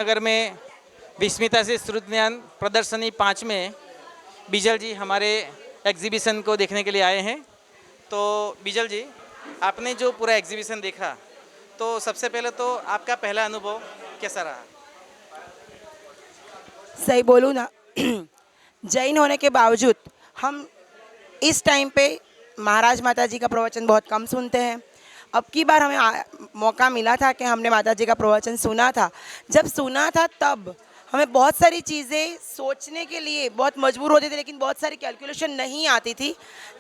नगर में विस्मिता से श्रुत ज्ञान प्रदर्शनी 5 में बीजल जी हमारे एग्जीबिशन को देखने के लिए आए हैं। तो बीजल जी, आपने जो पूरा एग्जीबिशन देखा, तो सबसे पहले तो आपका पहला अनुभव कैसा रहा? सही बोलूँ ना, जैन होने के बावजूद हम इस टाइम पे महाराज माता जी का प्रवचन बहुत कम सुनते हैं। अब की बार हमें मौका मिला था कि हमने माता जी का प्रवचन सुना था। जब सुना था तब हमें बहुत सारी चीज़ें सोचने के लिए बहुत मजबूर होते थे, लेकिन बहुत सारी कैलकुलेशन नहीं आती थी।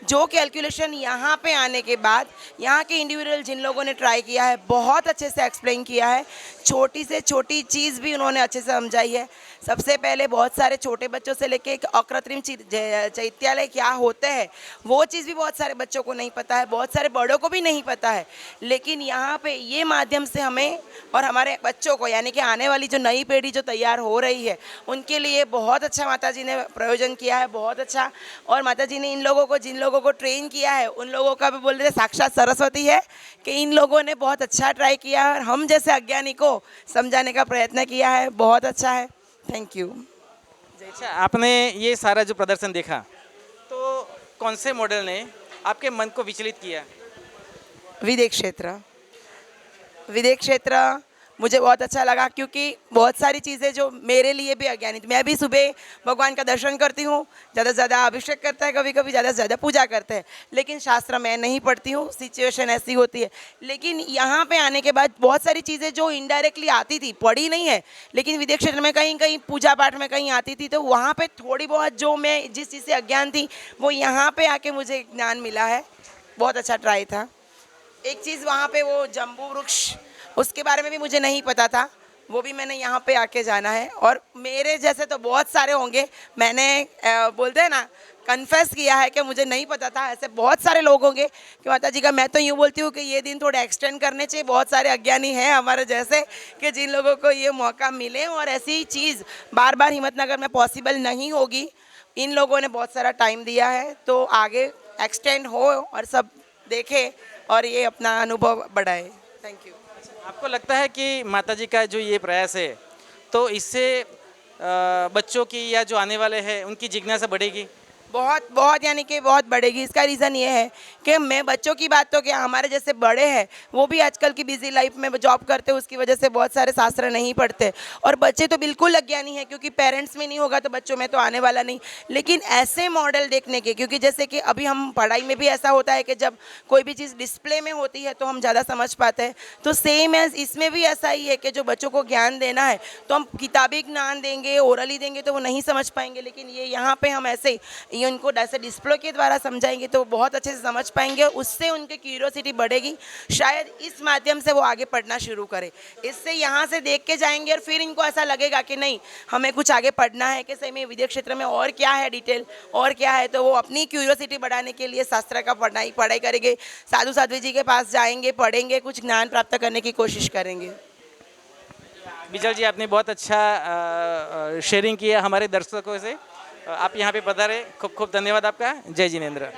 जो कैलकुलेशन यहाँ पे आने के बाद यहाँ के इंडिविजुअल जिन लोगों ने ट्राई किया है, बहुत अच्छे से एक्सप्लेन किया है। छोटी से छोटी चीज़ भी उन्होंने अच्छे से समझाई है। सबसे पहले बहुत सारे छोटे बच्चों से लेके एक अकृत्रिम चैत्यालय क्या होते हैं वो चीज़ भी बहुत सारे बच्चों को नहीं पता है, बहुत सारे बड़ों को भी नहीं पता है। लेकिन यहाँ पे ये माध्यम से हमें और हमारे बच्चों को, यानी कि आने वाली जो नई पीढ़ी जो तैयार हो रही है, उनके लिए बहुत अच्छा माता जी ने प्रयोजन किया है, बहुत अच्छा। और माता जी ने इन लोगों को, जिन लोगों को ट्रेन किया है, उन लोगों का भी बोल रहे थे साक्षात सरस्वती है कि इन लोगों ने बहुत अच्छा ट्राई किया है और हम जैसे अज्ञानी को समझाने का प्रयत्न किया है। बहुत अच्छा है। Thank you. अच्छा, आपने ये सारा जो प्रदर्शन देखा, तो कौन से मॉडल ने आपके मन को विचलित किया? विदेश क्षेत्र, विदेश क्षेत्र मुझे बहुत अच्छा लगा, क्योंकि बहुत सारी चीज़ें जो मेरे लिए भी अज्ञानित। मैं भी सुबह भगवान का दर्शन करती हूँ, ज़्यादा से ज़्यादा अभिषेक करता है, कभी कभी ज़्यादा से ज़्यादा पूजा करते हैं, लेकिन शास्त्र मैं नहीं पढ़ती हूँ, सिचुएशन ऐसी होती है। लेकिन यहाँ पे आने के बाद बहुत सारी चीज़ें जो इनडायरेक्टली आती थी, पढ़ी नहीं है, लेकिन विदेश क्षेत्र में कहीं कहीं पूजा पाठ में कहीं आती थी, तो वहाँ पर थोड़ी बहुत जो मैं जिस चीज़ से अज्ञान थी वो यहाँ पर आके मुझे ज्ञान मिला है। बहुत अच्छा ट्राई था। एक चीज़ वहाँ पे वो जम्बू वृक्ष, उसके बारे में भी मुझे नहीं पता था, वो भी मैंने यहाँ पे आके जाना है। और मेरे जैसे तो बहुत सारे होंगे, मैंने बोलते हैं ना, कन्फेस किया है कि मुझे नहीं पता था। ऐसे बहुत सारे लोग होंगे कि माता जी का, मैं तो यूँ बोलती हूँ कि ये दिन थोड़े एक्सटेंड करने चाहिए। बहुत सारे अज्ञानी हैं हमारे जैसे कि जिन लोगों को ये मौका मिले, और ऐसी चीज़ बार बार हिम्मतनगर में पॉसिबल नहीं होगी। इन लोगों ने बहुत सारा टाइम दिया है, तो आगे एक्सटेंड हो और सब देखे और ये अपना अनुभव बढ़ाए। Thank you. आपको लगता है कि माताजी का जो ये प्रयास है, तो इससे बच्चों की या जो आने वाले हैं उनकी जिज्ञासा बढ़ेगी? बहुत बहुत, यानी कि बहुत बढ़ेगी। इसका रीज़न ये है कि मैं बच्चों की बात तो क्या, हमारे जैसे बड़े हैं वो भी आजकल की बिजी लाइफ में जॉब करते हैं, उसकी वजह से बहुत सारे शास्त्र नहीं पढ़ते। और बच्चे तो बिल्कुल अज्ञानी हैं, क्योंकि पेरेंट्स में नहीं होगा तो बच्चों में तो आने वाला नहीं। लेकिन ऐसे मॉडल देखने के, क्योंकि जैसे कि अभी हम पढ़ाई में भी ऐसा होता है कि जब कोई भी चीज़ डिस्प्ले में होती है तो हम ज़्यादा समझ पाते हैं, तो सेम एज इसमें भी ऐसा ही है कि जो बच्चों को ज्ञान देना है तो हम किताबी ज्ञान देंगे, ओरली देंगे तो वो नहीं समझ पाएंगे। लेकिन ये यहाँ पे हम ऐसे ये उनको ऐसे डिस्प्ले के द्वारा समझाएंगे तो बहुत अच्छे से समझ पाएंगे, उससे उनकी क्यूरियोसिटी बढ़ेगी। शायद इस माध्यम से वो आगे पढ़ना शुरू करें। इससे यहाँ से देख के जाएंगे और फिर इनको ऐसा लगेगा कि नहीं, हमें कुछ आगे पढ़ना है, कि सही में विदेश क्षेत्र में और क्या है, डिटेल और क्या है। तो वो अपनी क्यूरियोसिटी बढ़ाने के लिए शास्त्र का पढ़ाई करेंगे, साधु साध्वी जी के पास जाएंगे, पढ़ेंगे, कुछ ज्ञान प्राप्त करने की कोशिश करेंगे। बीजल जी, आपने बहुत अच्छा शेयरिंग किया हमारे दर्शकों से। आप यहाँ पे पधारे, खूब खूब धन्यवाद आपका। जय जिनेंद्र।